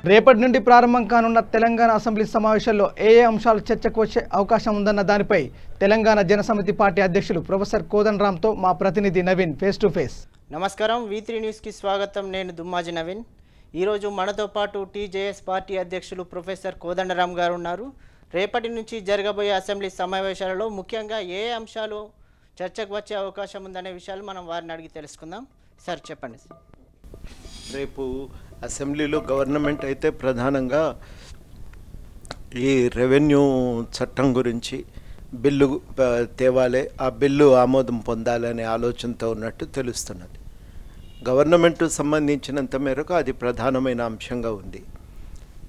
రేపటి నుండి ప్రారంభం కానున్న తెలంగాణ అసెంబ్లీ సమావేశాల్లో ఏ అంశాలు చర్చకు వచ్చే అవకాశం ఉందన్న దానిపై తెలంగాణ జనసమితి పార్టీ అధ్యక్షులు ప్రొఫెసర్ కోదండరాంతో మా ప్రతినిధి నవీన్ ఫేస్ టు ఫేస్. నమస్కారం, V3 న్యూస్కి స్వాగతం. నేను దుమ్మాజి నవీన్. ఈరోజు మనతో పాటు TJS పార్టీ అధ్యక్షులు ప్రొఫెసర్ కోదండరాం గారు ఉన్నారు. రేపటి నుంచి జరగబోయే అసెంబ్లీ సమావేశాలలో ముఖ్యంగా ఏ అంశాలు చర్చకు వచ్చే అవకాశం ఉందనే విషయాలు మనం వారిని అడిగి తెలుసుకుందాం. సార్ చెప్పండి. రేపు అసెంబ్లీలో గవర్నమెంట్ అయితే ప్రధానంగా ఈ రెవెన్యూ చట్టం గురించి బిల్లు తేవాలి, ఆ బిల్లు ఆమోదం పొందాలనే ఆలోచనతో ఉన్నట్టు తెలుస్తున్నది. గవర్నమెంట్ సంబంధించినంత మేరకు అది ప్రధానమైన అంశంగా ఉంది.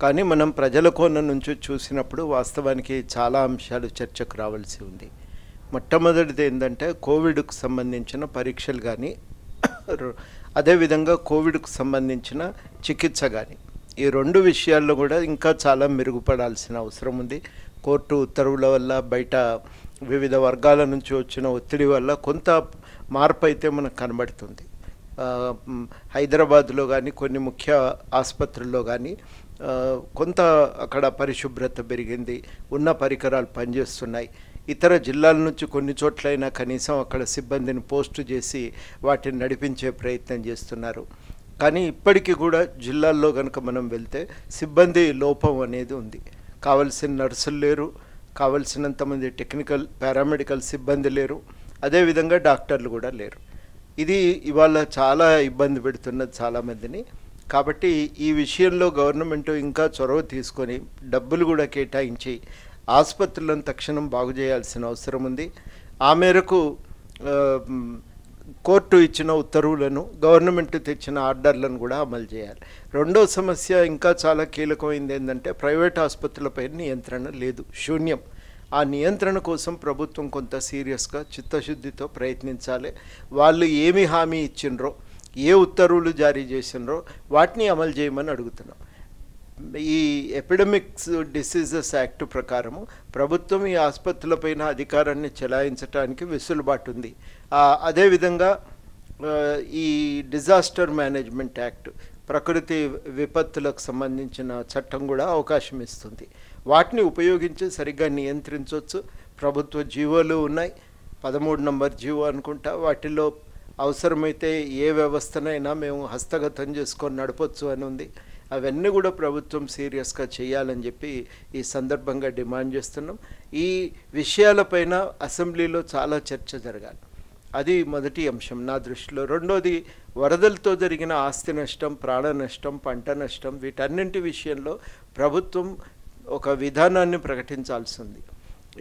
కానీ మనం ప్రజల కోణం నుంచి చూసినప్పుడు వాస్తవానికి చాలా అంశాలు చర్చకు రావాల్సి ఉంది. మొట్టమొదటిది ఏంటంటే కోవిడ్కు సంబంధించిన పరీక్షలు కానీ, అదేవిధంగా కోవిడ్కు సంబంధించిన చికిత్స కానీ, ఈ రెండు విషయాల్లో కూడా ఇంకా చాలా మెరుగుపడాల్సిన అవసరం ఉంది. కోర్టు ఉత్తర్వుల వల్ల, బయట వివిధ వర్గాల నుంచి వచ్చిన ఒత్తిడి వల్ల కొంత మార్పు అయితే మనకు కనబడుతుంది. హైదరాబాద్లో కానీ కొన్ని ముఖ్య ఆసుపత్రుల్లో కానీ కొంత అక్కడ పరిశుభ్రత పెరిగింది, ఉన్న పరికరాలు పనిచేస్తున్నాయి. ఇతర జిల్లాల నుంచి కొన్ని చోట్లైనా కనీసం అక్కడ సిబ్బందిని పోస్టు చేసి వాటిని నడిపించే ప్రయత్నం చేస్తున్నారు. కానీ ఇప్పటికీ కూడా జిల్లాల్లో కనుక మనం వెళ్తే సిబ్బంది లోపం అనేది ఉంది. కావలసిన నర్సులు లేరు, కావలసినంతమంది టెక్నికల్ పారామెడికల్ సిబ్బంది లేరు, అదేవిధంగా డాక్టర్లు కూడా లేరు. ఇది ఇవాళ చాలా ఇబ్బంది పెడుతున్నది చాలామందిని. కాబట్టి ఈ విషయంలో గవర్నమెంట్ ఇంకా చొరవ తీసుకొని డబ్బులు కూడా కేటాయించి ఆసుపత్రులను తక్షణం బాగు చేయాల్సిన అవసరం ఉంది. ఆ మేరకు కోర్టు ఇచ్చిన ఉత్తర్వులను, గవర్నమెంట్ తెచ్చిన ఆర్డర్లను కూడా అమలు చేయాలి. రెండో సమస్య ఇంకా చాలా కీలకమైంది ఏంటంటే ప్రైవేట్ ఆసుపత్రులపై నియంత్రణ లేదు, శూన్యం. ఆ నియంత్రణ కోసం ప్రభుత్వం కొంత సీరియస్గా చిత్తశుద్ధితో ప్రయత్నించాలి. వాళ్ళు ఏమి హామీ ఇచ్చిండ్రో, ఏ ఉత్తర్వులు జారీ చేసినరో వాటిని అమలు చేయమని అడుగుతున్నాం. ఈ ఎపిడమిక్స్ డిసీజెస్ యాక్ట్ ప్రకారము ప్రభుత్వం ఈ ఆసుపత్రులపైన అధికారాన్ని చెలాయించడానికి వెసులుబాటు ఉంది. అదేవిధంగా ఈ డిజాస్టర్ మేనేజ్మెంట్ యాక్ట్, ప్రకృతి విపత్తులకు సంబంధించిన చట్టం కూడా అవకాశం ఇస్తుంది. వాటిని ఉపయోగించి సరిగ్గా నియంత్రించవచ్చు. ప్రభుత్వ జీవోలు ఉన్నాయి, 13 నంబర్ జీవో అనుకుంటా. వాటిలో అవసరమైతే ఏ వ్యవస్థనైనా మేము హస్తగతం చేసుకొని నడపచ్చు అని ఉంది. అవన్నీ కూడా ప్రభుత్వం సీరియస్గా చేయాలని చెప్పి ఈ సందర్భంగా డిమాండ్ చేస్తున్నాం. ఈ విషయాలపైన అసెంబ్లీలో చాలా చర్చ జరగాలి. అది మొదటి అంశం నా దృష్టిలో. రెండోది వరదలతో జరిగిన ఆస్తి నష్టం, ప్రాణ నష్టం, పంట నష్టం, వీటన్నింటి విషయంలో ప్రభుత్వం ఒక విధానాన్ని ప్రకటించాల్సి ఉంది.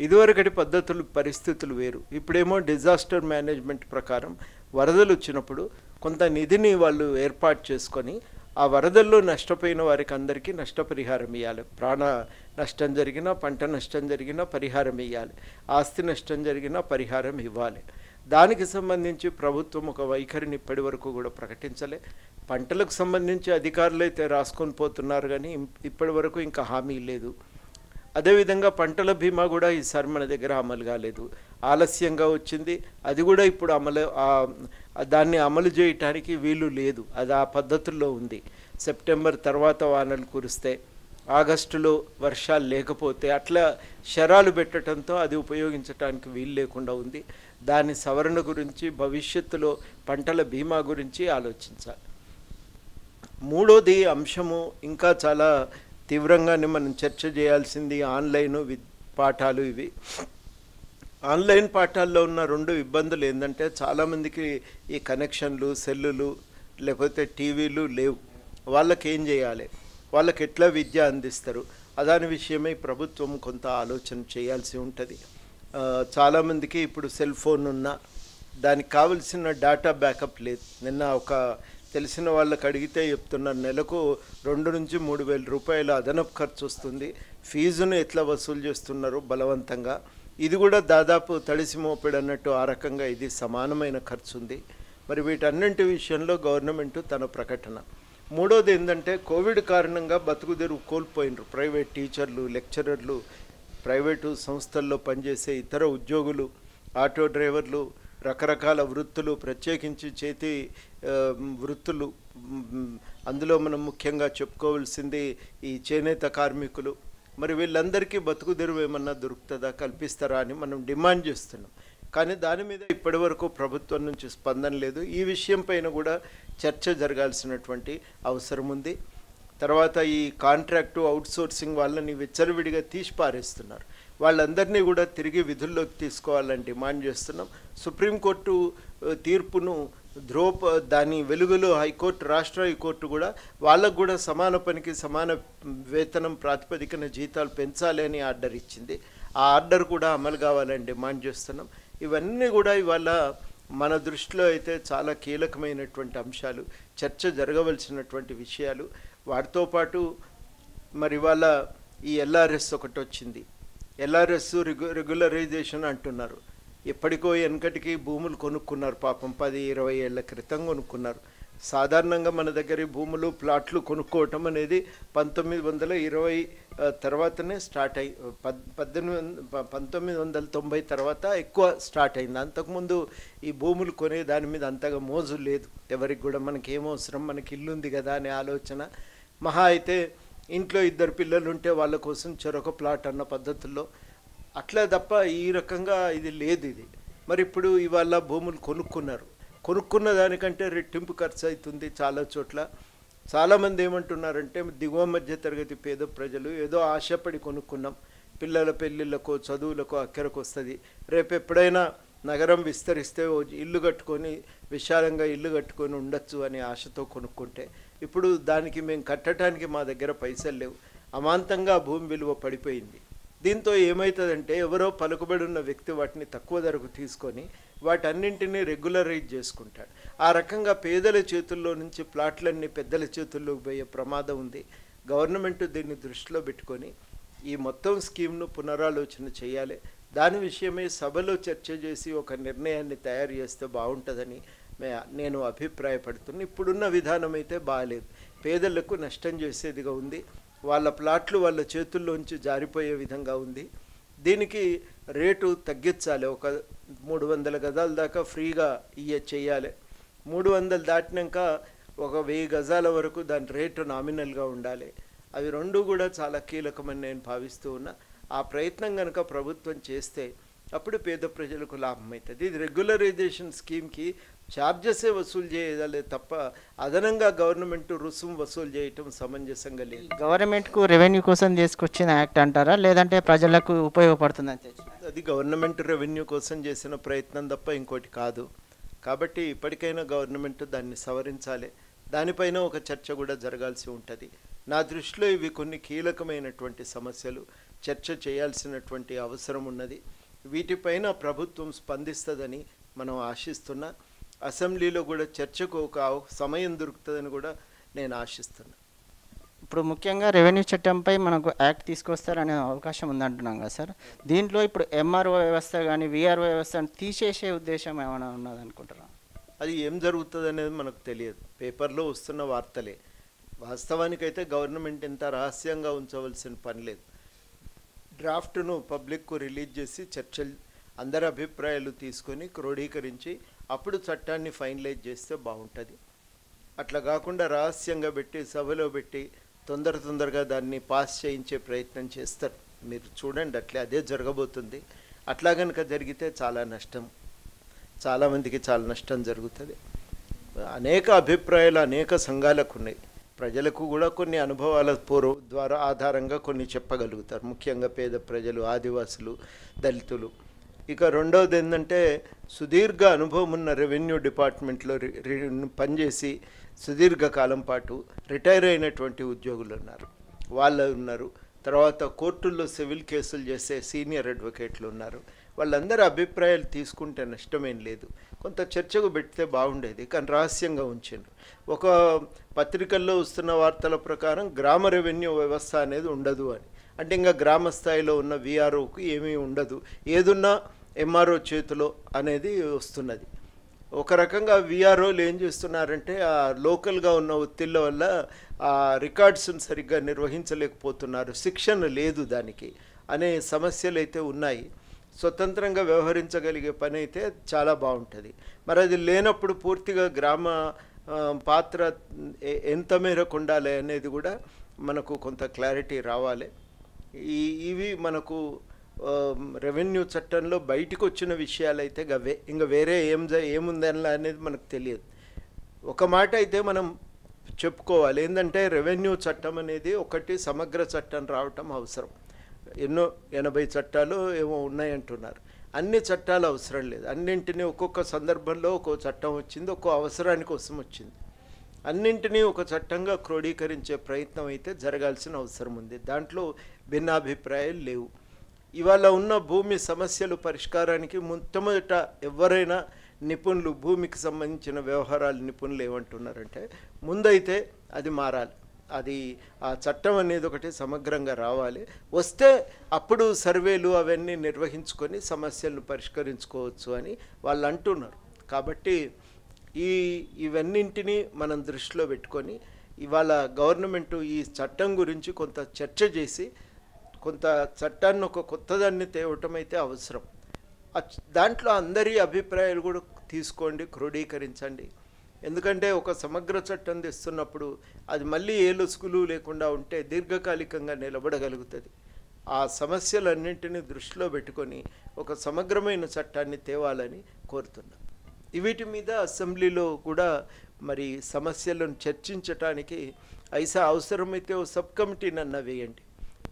ఇదివరకటి పద్ధతులు, పరిస్థితులు వేరు. ఇప్పుడేమో డిజాస్టర్ మేనేజ్మెంట్ ప్రకారం వరదలు వచ్చినప్పుడు కొంత నిధిని వాళ్ళు ఏర్పాటు చేసుకొని ఆ వరదల్లో నష్టపోయిన వారికి అందరికీ నష్టపరిహారం ఇవ్వాలి. ప్రాణ నష్టం జరిగినా, పంట నష్టం జరిగినా పరిహారం ఇవ్వాలి, ఆస్తి నష్టం జరిగినా పరిహారం ఇవ్వాలి. దానికి సంబంధించి ప్రభుత్వం ఒక వైఖరిని ఇప్పటి వరకు కూడా ప్రకటించలే. పంటలకు సంబంధించి అధికారులు అయితే రాసుకొని పోతున్నారు, కానీ ఇప్పటి వరకు ఇంకా హామీ లేదు. అదేవిధంగా పంటల బీమా కూడా ఈసారి మన దగ్గర అమలు కాలేదు, ఆలస్యంగా వచ్చింది. అది కూడా ఇప్పుడు దాన్ని అమలు చేయటానికి వీలు లేదు. అది ఆ పద్ధతుల్లో ఉంది. సెప్టెంబర్ తర్వాత వానలు కురిస్తే, ఆగస్టులో వర్షాలు లేకపోతే, అట్లా శరాలు పెట్టడంతో అది ఉపయోగించడానికి వీలు లేకుండా ఉంది. దాని సవరణ గురించి, భవిష్యత్తులో పంటల బీమా గురించి ఆలోచించాలి. మూడోది అంశము ఇంకా చాలా తీవ్రంగానే మనం చర్చ చేయాల్సింది ఆన్లైన్ పాఠాలు. ఇవి ఆన్లైన్ పాఠాల్లో ఉన్న రెండు ఇబ్బందులు ఏంటంటే చాలామందికి ఈ కనెక్షన్లు, సెల్లులు లేకపోతే టీవీలు లేవు. వాళ్ళకి ఏం చేయాలి, వాళ్ళకి ఎట్లా విద్య అందిస్తారు, అదాని విషయమై ప్రభుత్వం కొంత ఆలోచన చేయాల్సి ఉంటుంది. చాలామందికి ఇప్పుడు సెల్ ఫోన్ ఉన్నా దానికి కావలసిన డేటా బ్యాకప్ లేదు. నిన్న ఒక తెలిసిన వాళ్ళకి అడిగితే చెప్తున్నారు, నెలకు 2 నుంచి 3 వేల రూపాయల అదనపు ఖర్చు వస్తుంది. ఫీజును ఎట్లా వసూలు చేస్తున్నారు బలవంతంగా. ఇది కూడా దాదాపు తడిసి మోపెడు అన్నట్టు ఆ రకంగా ఇది సమానమైన ఖర్చు ఉంది. మరి వీటన్నింటి విషయంలో గవర్నమెంట్ తన ప్రకటన. మూడోది ఏంటంటే కోవిడ్ కారణంగా బతుకుదెరువు కోల్పోయినరు ప్రైవేట్ టీచర్లు, లెక్చరర్లు, ప్రైవేటు సంస్థల్లో పనిచేసే ఇతర ఉద్యోగులు, ఆటో డ్రైవర్లు, రకరకాల వృత్తులు, ప్రత్యేకించి చేతి వృత్తులు, అందులో మనం ముఖ్యంగా చెప్పుకోవాల్సింది ఈ చేనేత కార్మికులు. మరి వీళ్ళందరికీ బతుకు తెరువు ఏమన్నా దొరుకుతుందా, కల్పిస్తారా అని మనం డిమాండ్ చేస్తున్నాం. కానీ దాని మీద ఇప్పటి వరకు ప్రభుత్వం నుంచి స్పందన లేదు. ఈ విషయం పైన కూడా చర్చ జరగాల్సినటువంటి అవసరం ఉంది. తర్వాత ఈ కాంట్రాక్టు అవుట్సోర్సింగ్ వాళ్ళని విచ్చలవిడిగా తీసి పారేస్తున్నారు. వాళ్ళందరినీ కూడా తిరిగి విధుల్లోకి తీసుకోవాలని డిమాండ్ చేస్తున్నాం. సుప్రీంకోర్టు తీర్పును దాని వెలుగులో హైకోర్టు, రాష్ట్ర హైకోర్టు కూడా వాళ్ళకు కూడా సమాన పనికి సమాన వేతనం ప్రాతిపదికన జీతాలు పెంచాలి అని ఆర్డర్ ఇచ్చింది. ఆ ఆర్డర్ కూడా అమలు కావాలని డిమాండ్ చేస్తున్నాం. ఇవన్నీ కూడా ఇవాళ మన దృష్టిలో అయితే చాలా కీలకమైనటువంటి అంశాలు, చర్చ జరగవలసినటువంటి విషయాలు. వాటితో పాటు మరి ఇవాళ ఈ ఎల్ఆర్ఎస్ ఒకటి వచ్చింది. ఎల్ఆర్ఎస్ రెగ్యులరైజేషన్ అంటున్నారు. ఎప్పటికో వెనకటికి భూములు కొనుక్కున్నారు, పాపం 10-20 ఏళ్ల క్రితం కొనుక్కున్నారు. సాధారణంగా మన దగ్గర భూములు ప్లాట్లు కొనుక్కోవటం అనేది 1920 తర్వాతనే స్టార్ట్ అయ్యి 1990 తర్వాత ఎక్కువ స్టార్ట్ అయింది. అంతకుముందు ఈ భూములు కొనే దాని మీద అంతగా మోజు లేదు ఎవరికి కూడా. మనకి ఏమవసరం, మనకి ఇల్లు ఉంది కదా అనే ఆలోచన. మహా అయితే ఇంట్లో 2 పిల్లలు ఉంటే వాళ్ళ కోసం చెరొక ప్లాట్ అన్న పద్ధతుల్లో అట్లా తప్ప ఈ రకంగా ఇది లేదు ఇది. మరి ఇప్పుడు ఇవాళ భూములు కొనుక్కున్న దానికంటే రెట్టింపు ఖర్చు అవుతుంది చాలా చోట్ల. చాలామంది ఏమంటున్నారంటే దిగువ మధ్య తరగతి పేద ప్రజలు ఏదో ఆశపడి కొనుక్కున్నాం, పిల్లల పెళ్ళిళ్ళకో చదువులకో అక్కరకు వస్తుంది, రేపు ఎప్పుడైనా నగరం విస్తరిస్తే ఇల్లు కట్టుకొని విశాలంగా ఇల్లు కట్టుకొని ఉండొచ్చు అనే ఆశతో కొనుక్కుంటే ఇప్పుడు దానికి మేము కట్టడానికి మా దగ్గర పైసలు లేవు, అమాంతంగా భూమి విలువ పడిపోయింది. దీంతో ఏమవుతుందంటే ఎవరో పలుకుబడి ఉన్న వ్యక్తి వాటిని తక్కువ ధరకు తీసుకొని వాటన్నింటినీ రెగ్యులరైజ్ చేసుకుంటాడు. ఆ రకంగా పేదల చేతుల్లో నుంచి ప్లాట్లన్నీ పెద్దల చేతుల్లోకి పోయే ప్రమాదం ఉంది. గవర్నమెంట్ దీన్ని దృష్టిలో పెట్టుకొని ఈ మొత్తం స్కీమ్ను పునరాలోచన చేయాలి. దాని విషయమై సభలో చర్చ చేసి ఒక నిర్ణయాన్ని తయారు చేస్తే బాగుంటుందని నేను అభిప్రాయపడుతున్నాను. ఇప్పుడున్న విధానం అయితే బాగాలేదు, పేదలకు నష్టం చేసేదిగా ఉంది. వాళ్ళ ప్లాట్లు వాళ్ళ చేతుల్లోంచి జారిపోయే విధంగా ఉంది. దీనికి రేటు తగ్గించాలి. ఒక 300 గజాల దాకా ఫ్రీగా చేయాలి. 300 దాటినాక ఒక 1000 గజాల వరకు దాని రేటు నామినల్గా ఉండాలి. అవి రెండు కూడా చాలా కీలకమని నేను భావిస్తూ ఉన్నా. ఆ ప్రయత్నం కనుక ప్రభుత్వం చేస్తే అప్పుడు పేద ప్రజలకు లాభం అవుతుంది. ఇది రెగ్యులరైజేషన్ స్కీమ్కి ఛార్జెసే వసూలు చేయాలి తప్ప అదనంగా గవర్నమెంట్ రుసుము వసూలు చేయటం సమంజసంగా లేదు. గవర్నమెంట్కు రెవెన్యూ కోసం తీసుకొచ్చిన యాక్ట్ అంటారా, లేదంటే ప్రజలకు ఉపయోగపడుతుందని తెచ్చిన? అది గవర్నమెంట్ రెవెన్యూ కోసం చేసిన ప్రయత్నం తప్ప ఇంకోటి కాదు. కాబట్టి ఇప్పటికైనా గవర్నమెంట్ దాన్ని సవరించాలి. దానిపైన ఒక చర్చ కూడా జరగాల్సి ఉంటుంది. నా దృష్టిలో ఇవి కొన్ని కీలకమైనటువంటి సమస్యలు, చర్చ చేయాల్సినటువంటి అవసరం ఉన్నది. వీటిపైన ప్రభుత్వం స్పందిస్తుందని మనం ఆశిస్తున్నా. అసెంబ్లీలో కూడా చర్చకు ఒక సమయం దొరుకుతుందని కూడా నేను ఆశిస్తున్నా. ఇప్పుడు ముఖ్యంగా రెవెన్యూ చట్టంపై మనకు యాక్ట్ తీసుకొస్తారనే అవకాశం ఉందంటున్నాం కదా సార్. దీంట్లో ఇప్పుడు ఎంఆర్ఓ వ్యవస్థ కానీ విఆర్ఓ వ్యవస్థను తీసేసే ఉద్దేశం ఏమైనా ఉన్నదనుకుంటారా? అది ఏం జరుగుతుంది అనేది మనకు తెలియదు, పేపర్లో వస్తున్న వార్తలే. వాస్తవానికైతే గవర్నమెంట్ ఇంత రహస్యంగా ఉంచవలసిన పని లేదు. డ్రాఫ్ట్ను పబ్లిక్కు రిలీజ్ చేసి చర్చలు, అందరి అభిప్రాయాలు తీసుకొని క్రోడీకరించి అప్పుడు చట్టాన్ని ఫైనలైజ్ చేస్తే బాగుంటుంది. అట్లా కాకుండా రహస్యంగా పెట్టి సభలో పెట్టి తొందరగా దాన్ని పాస్ చేయించే ప్రయత్నం చేస్తారు. మీరు చూడండి, అదే జరగబోతుంది. అట్లా కనుక జరిగితే చాలామందికి చాలా నష్టం జరుగుతుంది. అనేక అభిప్రాయాలు అనేక సంఘాలకు ఉన్నాయి. ప్రజలకు కూడా కొన్ని అనుభవాల ద్వారా ఆధారంగా కొన్ని చెప్పగలుగుతారు, ముఖ్యంగా పేద ప్రజలు, ఆదివాసులు, దళితులు. ఇక రెండవది ఏంటంటే సుదీర్ఘ అనుభవం ఉన్న రెవెన్యూ డిపార్ట్మెంట్లో పనిచేసి సుదీర్ఘకాలం పాటు రిటైర్ అయినటువంటి ఉద్యోగులు ఉన్నారు. తర్వాత కోర్టుల్లో సివిల్ కేసులు చేసే సీనియర్ అడ్వకేట్లు ఉన్నారు. వాళ్ళందరి అభిప్రాయాలు తీసుకుంటే నష్టమేం లేదు. కొంత చర్చకు పెడితే బాగుండేది, కానీ రహస్యంగా ఉంచారు. ఒక పత్రికల్లో వస్తున్న వార్తల ప్రకారం గ్రామ రెవెన్యూ వ్యవస్థ అనేది ఉండదు అని. అంటే ఇంకా గ్రామ స్థాయిలో ఉన్న విఆర్ఓకి ఏమీ ఉండదు, ఏదున్నా ఎంఆర్ఓ చేతిలో అనేది వస్తున్నది. ఒక రకంగా విఆర్ఓలు ఏం చేస్తున్నారంటే ఆ లోకల్గా ఉన్న ఒత్తిళ్ళ వల్ల ఆ రికార్డ్స్ని సరిగ్గా నిర్వహించలేకపోతున్నారు, శిక్షణ లేదు దానికి అనే సమస్యలు అయితే ఉన్నాయి. స్వతంత్రంగా వ్యవహరించగలిగే పని అయితే చాలా బాగుంటుంది. మరి అది లేనప్పుడు పూర్తిగా గ్రామ పాత్ర ఎంత మేరకు ఉండాలి అనేది కూడా మనకు కొంత క్లారిటీ రావాలి. ఇవి మనకు రెవెన్యూ చట్టంలో బయటకు వచ్చిన విషయాలైతే గవే, ఇంకా వేరే ఏముందని అనేది మనకు తెలియదు. ఒక మాట అయితే మనం చెప్పుకోవాలి, ఏంటంటే రెవెన్యూ చట్టం అనేది ఒకటి సమగ్ర చట్టం రావటం అవసరం. ఎన్నో 80 చట్టాలు ఏమో ఉన్నాయంటున్నారు. అన్ని చట్టాలు అవసరం లేదు. అన్నింటినీ ఒక్కొక్క సందర్భంలో ఒక్కో చట్టం వచ్చింది, ఒక్కో అవసరానికి కోసం వచ్చింది. అన్నింటినీ ఒక చట్టంగా క్రోడీకరించే ప్రయత్నం అయితే జరగాల్సిన అవసరం ఉంది. దాంట్లో భిన్నాభిప్రాయాలు లేవు. ఇవాళ ఉన్న భూమి సమస్యలు పరిష్కారానికి మొట్టమొదట ఎవరైనా నిపుణులు, భూమికి సంబంధించిన వ్యవహారాలు నిపుణులు ఏమంటున్నారంటే ముందైతే అది మారాలి, అది ఆ చట్టం అనేది ఒకటి సమగ్రంగా రావాలి. వస్తే అప్పుడు సర్వేలు అవన్నీ నిర్వహించుకొని సమస్యలను పరిష్కరించుకోవచ్చు అని వాళ్ళు అంటున్నారు. కాబట్టి ఇవన్నింటినీ మనం దృష్టిలో పెట్టుకొని ఇవాళ గవర్నమెంటు ఈ చట్టం గురించి కొంత చర్చ చేసి కొంత చట్టాన్ని ఒక కొత్తదాన్ని తేవటం అయితే అవసరం. దాంట్లో అందరి అభిప్రాయాలు కూడా తీసుకోండి, క్రోడీకరించండి. ఎందుకంటే ఒక సమగ్ర చట్టం తెస్తున్నప్పుడు అది మళ్ళీ ఏ లొసుగులు లేకుండా ఉంటే దీర్ఘకాలికంగా నిలబడగలుగుతుంది. ఆ సమస్యలన్నింటినీ దృష్టిలో పెట్టుకొని ఒక సమగ్రమైన చట్టాన్ని తేవాలని కోరుతున్నాం. వీటి మీద అసెంబ్లీలో కూడా మరి సమస్యలను చర్చించటానికి అవసరమైతే ఓ సబ్ కమిటీనన్నా వేయండి.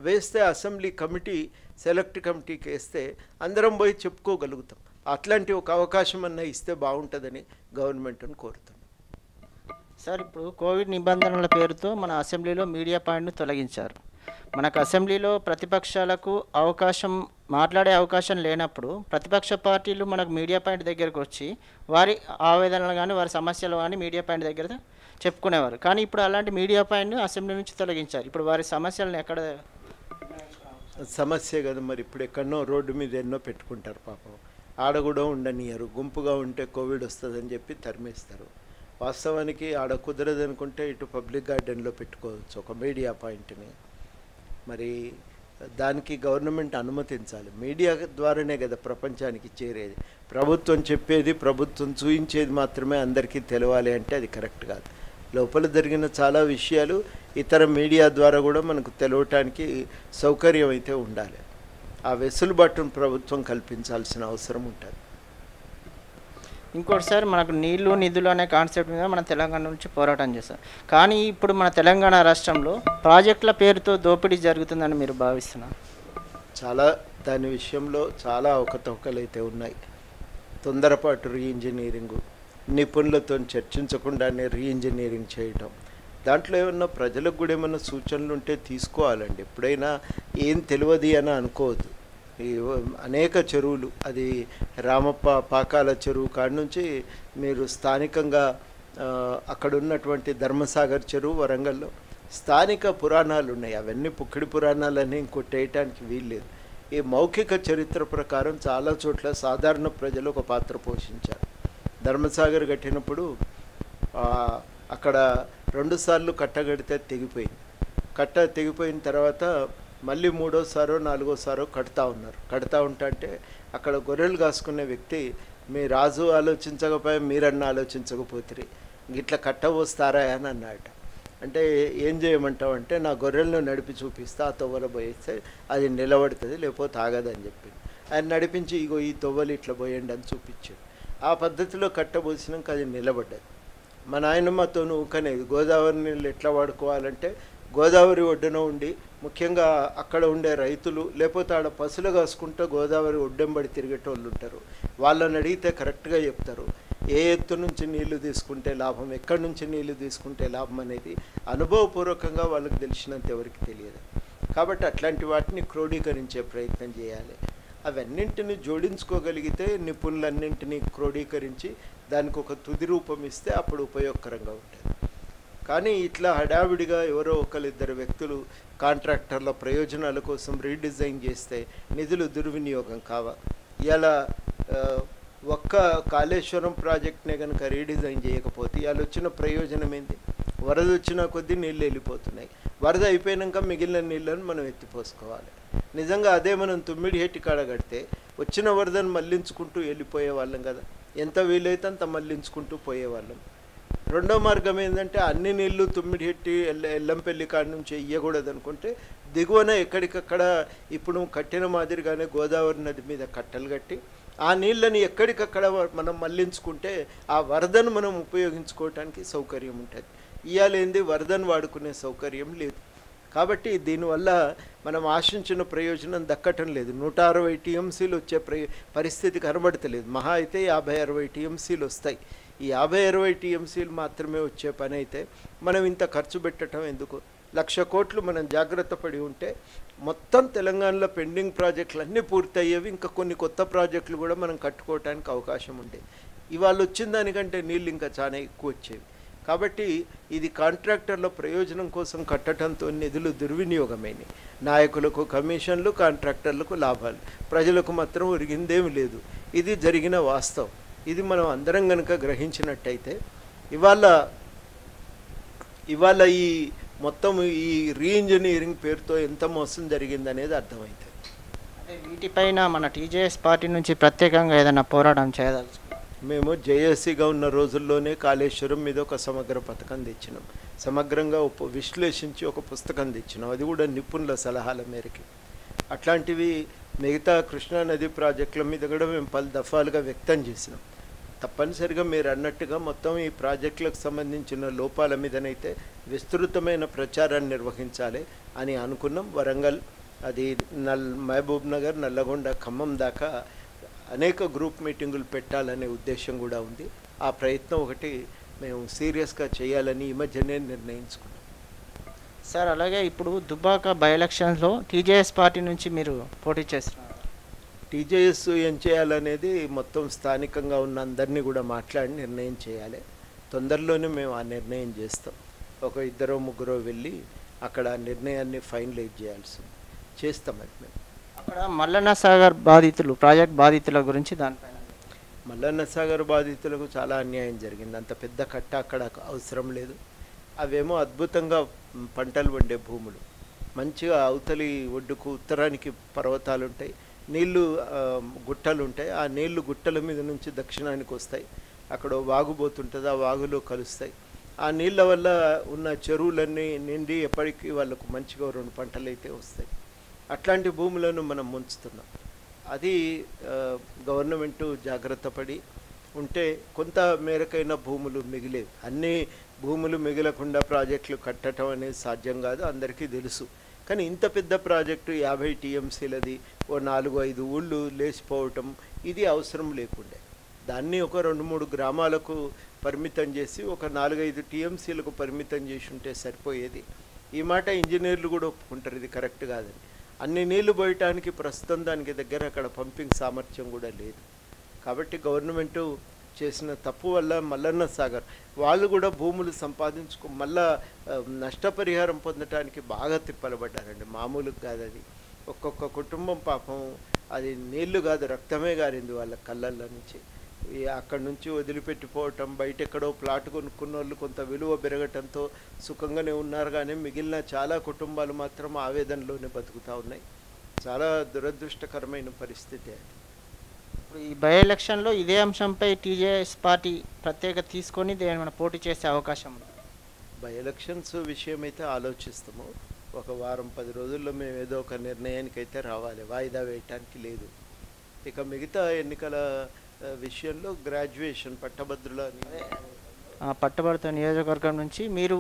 వేస్తే అసెంబ్లీ కమిటీ సెలెక్ట్ కమిటీకి వేస్తే అందరం పోయి చెప్పుకోగలుగుతాం. అట్లాంటి ఒక అవకాశం అన్నా ఇస్తే బాగుంటుందని గవర్నమెంట్ని కోరుతున్నాం. సార్, ఇప్పుడు కోవిడ్ నిబంధనల పేరుతో మన అసెంబ్లీలో మీడియా పాయింట్ను తొలగించారు. మనకు అసెంబ్లీలో ప్రతిపక్షాలకు మాట్లాడే అవకాశం లేనప్పుడు ప్రతిపక్ష పార్టీలు మనకు మీడియా పాయింట్ దగ్గరకు వచ్చి వారి ఆవేదనలు కానీ వారి సమస్యలు కానీ మీడియా పాయింట్ దగ్గర చెప్పుకునేవారు. కానీ ఇప్పుడు అలాంటి మీడియా పాయింట్ను అసెంబ్లీ నుంచి తొలగించారు. ఇప్పుడు వారి సమస్యలను ఎక్కడ సమస్య కదా మరి, ఇప్పుడు ఎక్కడనో రోడ్డు మీద ఎన్నో పెట్టుకుంటారు పాపం, ఆడ కూడా ఉండనియరు. గుంపుగా ఉంటే కోవిడ్ వస్తుందని చెప్పి తరిమేస్తారు. వాస్తవానికి ఆడ కుదరదనుకుంటే ఇటు పబ్లిక్ గార్డెన్లో పెట్టుకోవచ్చు ఒక మీడియా పాయింట్ని. మరి దానికి గవర్నమెంట్ అనుమతించాలి. మీడియా ద్వారానే కదా ప్రపంచానికి చేరేది. ప్రభుత్వం చెప్పేది, ప్రభుత్వం చూయించేది మాత్రమే అందరికీ తెలవాలి అంటే అది కరెక్ట్ కాదు. లోపల జరిగిన చాలా విషయాలు ఇతర మీడియా ద్వారా కూడా మనకు తెలవటానికి సౌకర్యం అయితే ఉండాలి. ఆ వెసులుబాటును ప్రభుత్వం కల్పించాల్సిన అవసరం ఉంటుంది. ఇంకోటిసారి మనకు నీళ్లు నిధులు అనే కాన్సెప్ట్ మీద మన తెలంగాణ నుంచి పోరాటం చేస్తాం. కానీ ఇప్పుడు మన తెలంగాణ రాష్ట్రంలో ప్రాజెక్టుల పేరుతో దోపిడీ జరుగుతుందని మీరు భావిస్తున్నారు? దాని విషయంలో చాలా అవకతవకలు అయితే ఉన్నాయి. తొందరపాటు రీఇంజనీరింగు, నిపుణులతో చర్చించకుండానే రీఇంజనీరింగ్ చేయటం, దాంట్లో ఏమన్నా ప్రజలకు కూడా ఏమన్నా సూచనలు ఉంటే తీసుకోవాలండి. ఎప్పుడైనా ఏం తెలియదు అని అనుకోవద్దు. ఈ అనేక చెరువులు, అది రామప్ప పాకాల చెరువు కాడి నుంచి మీరు స్థానికంగా అక్కడ ఉన్నటువంటి ధర్మసాగర్ చెరువు వరంగల్లో స్థానిక పురాణాలు ఉన్నాయి. అవన్నీ పుక్కిడి పురాణాలని ఇంకొట్టేయటానికి వీల్లేదు. ఈ మౌఖిక చరిత్ర ప్రకారం చాలా చోట్ల సాధారణ ప్రజలు ఒక పాత్ర పోషించారు. ధర్మసాగర్ కట్టినప్పుడు అక్కడ 2 సార్లు కట్టగడితే తెగిపోయింది. తెగిపోయిన తర్వాత మళ్ళీ 3వ సారో 4వ సారో కడతా ఉంటే అక్కడ గొర్రెలు కాసుకునే వ్యక్తి, మీ రాజు ఆలోచించకపోయా మీరన్నా ఆలోచించకపోతే ఇట్లా కట్టబోస్తారా అని అన్నాడు. అంటే ఏం చేయమంటావు అంటే, నా గొర్రెలను నడిపి చూపిస్తే ఆ తొవ్వలు పోయిస్తే అది నిలబడుతుంది, లేకపోతే ఆగదని చెప్పింది. ఆయన నడిపించి ఇగో ఈ తొవ్వలు ఇట్లా పోయండి అని చూపించాడు. ఆ పద్ధతిలో కట్టబోసినాక అది నిలబడ్డది. మా నాయనమ్మతో ఊకనేది గోదావరి నీళ్ళు ఎట్లా వాడుకోవాలంటే, గోదావరి ఒడ్డున ఉండి ముఖ్యంగా అక్కడ ఉండే రైతులు, లేకపోతే ఆడ పసులు కాసుకుంటూ గోదావరి ఒడ్డెంబడి తిరిగేటోళ్ళు ఉంటారు. వాళ్ళని అడిగితే కరెక్ట్గా చెప్తారు. ఏ ఎత్తు నుంచి నీళ్లు తీసుకుంటే లాభం, ఎక్కడి నుంచి నీళ్లు తీసుకుంటే లాభం అనేది అనుభవపూర్వకంగా వాళ్ళకి తెలిసినంత ఎవరికి తెలియదు. కాబట్టి అట్లాంటి వాటిని క్రోడీకరించే ప్రయత్నం చేయాలి. అవన్నింటినీ జోడించుకోగలిగితే, నిపుణులన్నింటినీ క్రోడీకరించి దానికి ఒక తుది రూపం ఇస్తే అప్పుడు ఉపయోగకరంగా ఉంటుంది. కానీ ఇట్లా హడావిడిగా ఎవరో ఒకరిద్దరు వ్యక్తులు కాంట్రాక్టర్ల ప్రయోజనాల కోసం రీడిజైన్ చేస్తే నిధులు దుర్వినియోగం కావా? ఇలా ఒక్క కాళేశ్వరం ప్రాజెక్ట్నే కనుక రీడిజైన్ చేయకపోతే ఇవాళ వచ్చిన ప్రయోజనం ఏంటి? వరద వచ్చిన కొద్దీ నీళ్ళు వెళ్ళిపోతున్నాయి. వరద అయిపోయాక మిగిలిన నీళ్ళను మనం ఎత్తిపోసుకోవాలి. నిజంగా అదే మనం తుమ్మిడిహెట్టి కాడ కడితే వచ్చిన వరదను మళ్లించుకుంటూ వెళ్ళిపోయే వాళ్ళం కదా. ఎంత వీలైతే అంత మళ్లించుకుంటూ పోయేవాళ్ళం. రెండో మార్గం ఏంటంటే అన్ని నీళ్లు తుమ్మిడిహెట్టి ఎల్లంపల్లి కాడి నుంచి ఇయ్యకూడదు అనుకుంటే దిగువన ఎక్కడికక్కడ ఇప్పుడు కట్టిన మాదిరిగానే గోదావరి నది మీద కట్టలు కట్టి ఆ నీళ్ళని ఎక్కడికక్కడ మనం మళ్లించుకుంటే ఆ వరదను మనం ఉపయోగించుకోవటానికి సౌకర్యం ఉంటుంది. ఇయ్యాలేంది వరదను వాడుకునే సౌకర్యం లేదు. కాబట్టి దీనివల్ల మనం ఆశించిన ప్రయోజనం దక్కటం లేదు. 160 టీఎంసీలు వచ్చే పరిస్థితి కనబడతలేదు. మహా అయితే 50-60 టీఎంసీలు వస్తాయి. ఈ 50-60 టీఎంసీలు మాత్రమే వచ్చే పని అయితే మనం ఇంత ఖర్చు పెట్టడం ఎందుకు? 1,00,000 కోట్లు మనం జాగ్రత్త పడి ఉంటే మొత్తం తెలంగాణలో పెండింగ్ ప్రాజెక్టులు అన్నీ పూర్తయ్యేవి. ఇంకా కొన్ని కొత్త ప్రాజెక్టులు కూడా మనం కట్టుకోవడానికి అవకాశం ఉండేది. ఇవాళ వచ్చిన దానికంటే నీళ్ళు ఇంకా చాలా ఎక్కువ వచ్చేవి. కాబట్టి ఇది కాంట్రాక్టర్ల ప్రయోజనం కోసం కట్టడంతో నిధులు దుర్వినియోగమైనవి. నాయకులకు కమిషన్లు, కాంట్రాక్టర్లకు లాభాలు, ప్రజలకు మాత్రం ఒరిగిందేమి లేదు. ఇది జరిగిన వాస్తవం. ఇది మనం అందరం కనుక గ్రహించినట్టయితే ఇవాళ ఈ మొత్తం ఈ రీఇంజనీరింగ్ పేరుతో ఎంత మోసం జరిగిందనేది అర్థమవుతుంది. అంటే వీటిపైన మన టీజేఎస్ పార్టీ నుంచి ప్రత్యేకంగా ఏదైనా పోరాటం చేయదలుచుకున్నాం. మేము జేఏసీగా ఉన్న రోజుల్లోనే కాళేశ్వరం మీద ఒక సమగ్ర పథకం తెచ్చినాం. సమగ్రంగా విశ్లేషించి ఒక పుస్తకం తెచ్చినాం. అది కూడా నిపుణుల సలహాల మేరకి. అట్లాంటివి మిగతా కృష్ణానది ప్రాజెక్టుల మీద కూడా మేము పలు దఫాలుగా వ్యక్తం చేసినాం. తప్పనిసరిగా మీరు అన్నట్టుగా మొత్తం ఈ ప్రాజెక్టులకు సంబంధించిన లోపాల మీదనైతే విస్తృతమైన ప్రచారాన్ని నిర్వహించాలి అని అనుకున్నాం. వరంగల్, అది మహబూబ్ నగర్, నల్లగొండ, ఖమ్మం దాకా అనేక గ్రూప్ మీటింగులు పెట్టాలనే ఉద్దేశం కూడా ఉంది. ఆ ప్రయత్నం ఒకటి మేము సీరియస్గా చేయాలని ఈ మధ్యనే నిర్ణయించుకున్నాం. సార్, అలాగే ఇప్పుడు దుబ్బాక బై ఎలక్షన్స్లో టీజేఎస్ పార్టీ నుంచి మీరు పోటీ చేస్తున్నారు. టీజేఎస్ ఏం చేయాలనేది మొత్తం స్థానికంగా ఉన్న అందరినీ కూడా మాట్లాడి నిర్ణయం చేయాలి. తొందరలోనే మేము ఆ నిర్ణయం చేస్తాం. ఒక 2-3 వెళ్ళి అక్కడ ఆ నిర్ణయాన్ని ఫైనలైజ్ చేస్తాం. అది మేము అక్కడ మల్లన్న సాగర్ బాధితులు, ప్రాజెక్ట్ బాధితుల గురించి దానిపైన. మల్లన్న సాగర్ బాధితులకు చాలా అన్యాయం జరిగింది. అంత పెద్ద కట్ట అక్కడ అవసరం లేదు. అవేమో అద్భుతంగా పంటలు పండే భూములు. మంచిగా అవతలి ఒడ్డుకు ఉత్తరానికి పర్వతాలు ఉంటాయి, నీళ్లు గుట్టలు ఉంటాయి. ఆ నీళ్లు గుట్టల మీద నుంచి దక్షిణానికి వస్తాయి. అక్కడ వాగుపోతుంటుంది, ఆ వాగులో కలుస్తాయి. ఆ నీళ్ళ వల్ల ఉన్న చెరువులన్నీ నిండి ఎప్పటికీ వాళ్ళకు మంచిగా 2 పంటలు అయితే వస్తాయి. అట్లాంటి భూములను మనం ముంచుతున్నాం. అది గవర్నమెంటు జాగ్రత్త పడి ఉంటే కొంత మేరకైన భూములు మిగిలేవి. అన్ని భూములు మిగలకుండా ప్రాజెక్టులు కట్టడం అనేది సాధ్యం కాదు, అందరికీ తెలుసు. కానీ ఇంత పెద్ద ప్రాజెక్టు 50 టీఎంసీలది, ఓ 4-5 ఊళ్ళు లేచిపోవటం ఇది అవసరం లేకుండే. దాన్ని ఒక 2-3 గ్రామాలకు పరిమితం చేసి ఒక 4-5 టీఎంసీలకు పరిమితం చేసి ఉంటే సరిపోయేది. ఈ మాట ఇంజనీర్లు కూడా ఒప్పుకుంటారు, ఇది కరెక్ట్ కాదని. అన్ని నీళ్లు పోయటానికి ప్రస్తుతం దానికి దగ్గర అక్కడ పంపింగ్ సామర్థ్యం కూడా లేదు. కాబట్టి గవర్నమెంటు చేసిన తప్పు వల్ల మల్లన్న సాగర్ వాళ్ళు కూడా భూములు మళ్ళా నష్టపరిహారం పొందటానికి బాగా తిప్పలబడ్డారండి. మామూలుగా కాదు అది. ఒక్కొక్క కుటుంబం పాపం అది నీళ్లు కాదు, రక్తమే గారింది వాళ్ళ కళ్ళల్లో నుంచి. అక్కడి నుంచి వదిలిపెట్టిపోవటం, బయట ఎక్కడో ప్లాట్ కొనుక్కున్న వాళ్ళు కొంత విలువ పెరగటంతో సుఖంగానే ఉన్నారు. కానీ మిగిలిన చాలా కుటుంబాలు మాత్రం ఆవేదనలోనే బతుకుతూ ఉన్నాయి. చాలా దురదృష్టకరమైన పరిస్థితి అది. ఇప్పుడు ఈ బై ఎలక్షన్లో ఇదే అంశంపై టీజేఎస్ పార్టీ ప్రత్యేక తీసుకొని దేని పోటీ చేసే అవకాశం ఉంది. బై ఎలక్షన్స్ విషయం అయితే ఆలోచిస్తాము. ఒక 10 రోజుల్లో మేము ఏదో ఒక నిర్ణయానికి అయితే రావాలి, వాయిదా వేయటానికి లేదు. ఇక మిగతా ఎన్నికల విషయంలో గ్రాడ్యుయేషన్ పట్టభద్రుల నియోజకవర్గం నుంచి మీరు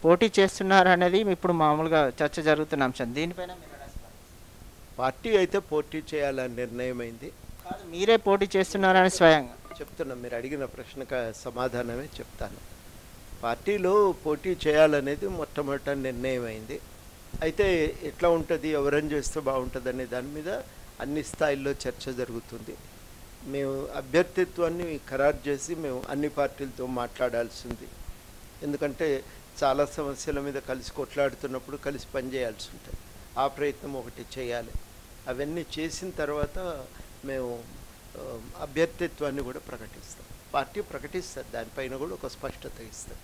పోటీ చేస్తున్నారు అనేది ఇప్పుడు మామూలుగా చర్చ జరుగుతున్న అంశం. దీనిపైన పార్టీ అయితే పోటీ చేయాలని నిర్ణయమైంది. కాదు, మీరే పోటీ చేస్తున్నారని స్వయంగా చెప్తున్నాం. మీరు అడిగిన ప్రశ్నకు సమాధానమే చెప్తాను. పార్టీలో పోటీ చేయాలనేది మొట్టమొదట నిర్ణయమైంది. అయితే ఎట్లా ఉంటుంది, ఎవరైనా చేస్తే బాగుంటుంది అనే దాని మీద అన్ని స్థాయిల్లో చర్చ జరుగుతుంది. మేము అభ్యర్థిత్వాన్ని ఖరారు చేసి మేము అన్ని పార్టీలతో మాట్లాడాల్సింది. ఎందుకంటే చాలా సమస్యల మీద కలిసి కొట్లాడుతున్నప్పుడు కలిసి పనిచేయాల్సి ఉంటుంది. ఆ ప్రయత్నం ఒకటి చేయాలి. అవన్నీ చేసిన తర్వాత మేము అభ్యర్థిత్వాన్ని కూడా ప్రకటిస్తాం. పార్టీ ప్రకటిస్తుంది, దానిపైన కూడా ఒక స్పష్టత ఇస్తాం.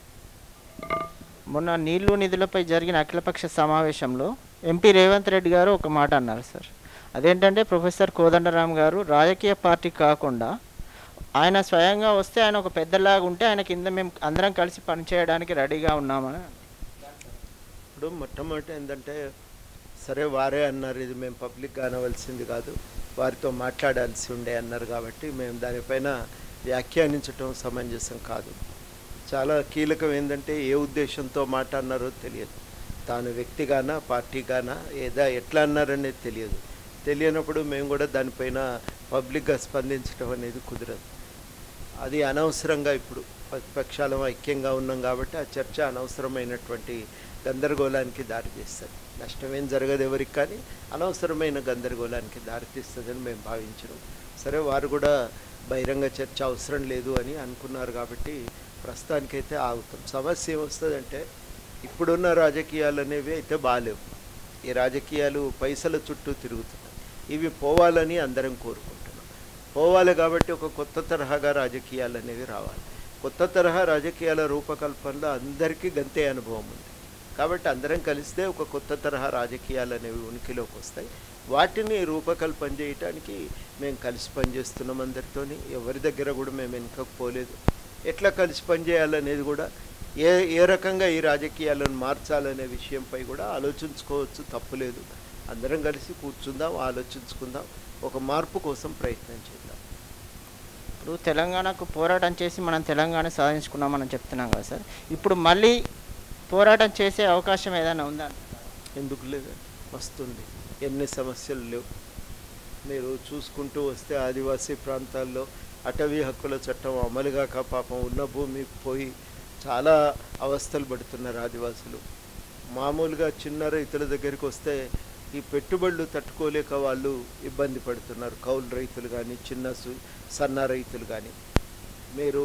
మొన్న నీళ్లు నిధులపై జరిగిన అఖిలపక్ష సమావేశంలో ఎంపీ రేవంత్ రెడ్డి గారు ఒక మాట అన్నారు సార్. అదేంటంటే ప్రొఫెసర్ కోదండరామ్ గారు రాజకీయ పార్టీ కాకుండా ఆయన స్వయంగా వస్తే ఆయన ఒక పెద్దలాగా ఉంటే ఆయన కింద మేము అందరం కలిసి పనిచేయడానికి రెడీగా ఉన్నామని. ఇప్పుడు మొట్టమొదటి ఏంటంటే సరే వారే అన్నారు, ఇది మేము పబ్లిక్గా అనవలసింది కాదు, వారితో మాట్లాడాల్సి ఉండే అన్నారు కాబట్టి మేము దానిపైన వ్యాఖ్యానించటం సమంజసం కాదు. చాలా కీలకం ఏంటంటే ఏ ఉద్దేశంతో మాట అన్నారో తెలియదు. తాను వ్యక్తిగానా పార్టీగానా ఎట్లా అన్నారనేది తెలియదు. తెలియనప్పుడు మేము కూడా దానిపైన పబ్లిక్గా స్పందించడం అనేది కుదరదు. అది అనవసరంగా ఇప్పుడు ప్రతిపక్షాలం ఐక్యంగా ఉన్నాం కాబట్టి ఆ చర్చ అనవసరమైనటువంటి గందరగోళానికి దారితీస్తుంది. నష్టమేం జరగదు ఎవరికి, కానీ అనవసరమైన గందరగోళానికి దారితీస్తుందని మేము భావించడం. సరే వారు కూడా బహిరంగ చర్చ అవసరం లేదు అని అనుకున్నారు కాబట్టి ప్రస్తుతానికైతే ఆగుతాం. సమస్య ఏమొస్తుందంటే ఇప్పుడున్న రాజకీయాలు అనేవి అయితే బాగాలేవు. ఈ రాజకీయాలు పైసల చుట్టూ తిరుగుతున్నాయి. ఇవి పోవాలని అందరం కోరుకుంటున్నాం. పోవాలి కాబట్టి ఒక కొత్త తరహాగా రాజకీయాలు అనేవి రావాలి. కొత్త తరహా రాజకీయాల రూపకల్పనలో అందరికీ గంతే అనుభవం ఉంది కాబట్టి అందరం కలిస్తే ఒక కొత్త తరహా రాజకీయాలు అనేవి ఉనికిలోకి వస్తాయి. వాటిని రూపకల్పన చేయటానికి మేము కలిసి పనిచేస్తున్నాం అందరితోని. ఎవరి దగ్గర కూడా మేము వెనుకకు పోలేదు. ఎట్లా కలిసి పనిచేయాలనేది కూడా ఏ రకంగా ఈ రాజకీయాలను మార్చాలనే విషయంపై కూడా ఆలోచించుకోవచ్చు, తప్పులేదు. అందరం కలిసి కూర్చుందాం, ఆలోచించుకుందాం, ఒక మార్పు కోసం ప్రయత్నం చేద్దాం. ఇప్పుడు తెలంగాణకు పోరాటం చేసి మనం తెలంగాణ సాధించుకున్నామని చెప్తున్నాం కదా సార్, ఇప్పుడు మళ్ళీ పోరాటం చేసే అవకాశం ఏదైనా ఉందా? ఎందుకు లేదు, వస్తుంది. ఎన్ని సమస్యలు లేవు. మీరు చూసుకుంటూ వస్తే ఆదివాసీ ప్రాంతాల్లో అటవీ హక్కుల చట్టం అమలుగాక పాపం ఉన్న భూమి పోయి చాలా అవస్థలు పడుతున్నారు ఆదివాసులు. మామూలుగా చిన్న రైతుల దగ్గరికి వస్తే ఈ పెట్టుబడులు తట్టుకోలేక వాళ్ళు ఇబ్బంది పడుతున్నారు. కౌలు రైతులు కానీ సన్న రైతులు కానీ మీరు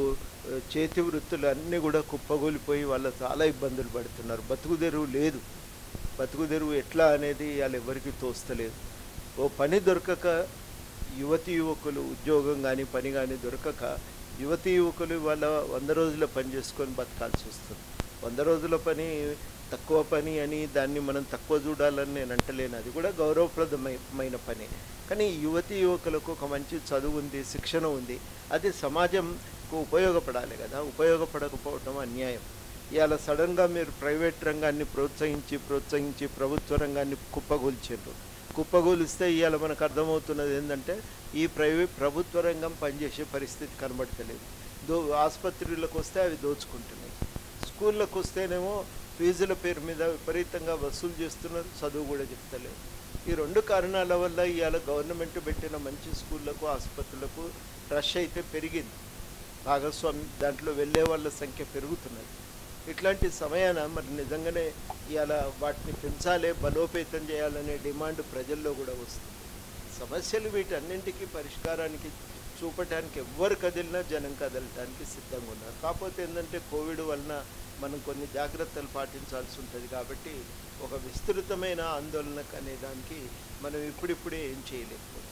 చేతి వృత్తులు అన్నీ కూడా కుప్పగూలిపోయి వాళ్ళు చాలా ఇబ్బందులు పడుతున్నారు. బతుకుదెరువు లేదు. బతుకుదెరువు ఎట్లా అనేది వాళ్ళు ఎవరికి తోస్తలేదు. ఓ పని దొరకక యువతీ యువకులు ఉద్యోగం కానీ పని కానీ దొరకక యువతీ యువకులు వాళ్ళ 100 రోజుల పని చేసుకొని బతకాల్సి వస్తుంది. 100 రోజుల పని తక్కువ పని అని దాన్ని మనం తక్కువ చూడాలని నేను అంటలేను. అది కూడా గౌరవప్రదమైన పని. కానీ యువతీ యువకులకు ఒక మంచి చదువు ఉంది, శిక్షణ ఉంది. అది సమాజంకు ఉపయోగపడాలి కదా. ఉపయోగపడకపోవటం అన్యాయం. ఇవాళ సడన్గా మీరు ప్రైవేట్ రంగాన్ని ప్రోత్సహించి ప్రభుత్వ రంగాన్ని కుప్పగూలిస్తే ఇవాళ మనకు అర్థమవుతున్నది ఏంటంటే ఈ ప్రభుత్వ రంగం పనిచేసే పరిస్థితి కనబడతలేదు. ఆసుపత్రులకు వస్తే అవి దోచుకుంటున్నాయి. స్కూళ్ళకు వస్తేనేమో ఫీజుల పేరు మీద విపరీతంగా వసూలు చేస్తున్నారు, చదువు కూడా చెప్తలేదు. ఈ 2 కారణాల వల్ల ఇవాళ గవర్నమెంట్ పెట్టిన మంచి స్కూళ్ళకు ఆసుపత్రులకు రష్ అయితే పెరిగింది. భాగస్వామి దాంట్లో వెళ్ళే వాళ్ళ సంఖ్య పెరుగుతున్నది. ఇట్లాంటి సమయాన మరి నిజంగానే ఇవాళ వాటిని పెంచాలి, బలోపేతం చేయాలనే డిమాండ్ ప్రజల్లో కూడా వస్తుంది. సమస్యలు వీటన్నింటికీ పరిష్కారానికి చూపటానికి ఎవ్వరు కదిలినా జనం కదలటానికి సిద్ధంగా ఉన్నారు. కాకపోతే ఏంటంటే కోవిడ్ వలన మనం కొన్ని జాగ్రత్తలు పాటించాల్సి ఉంటుంది కాబట్టి ఒక విస్తృతమైన ఆందోళనకు అనే దానికి మనం ఇప్పుడిప్పుడే ఏం చేయలేకపోతున్నాం.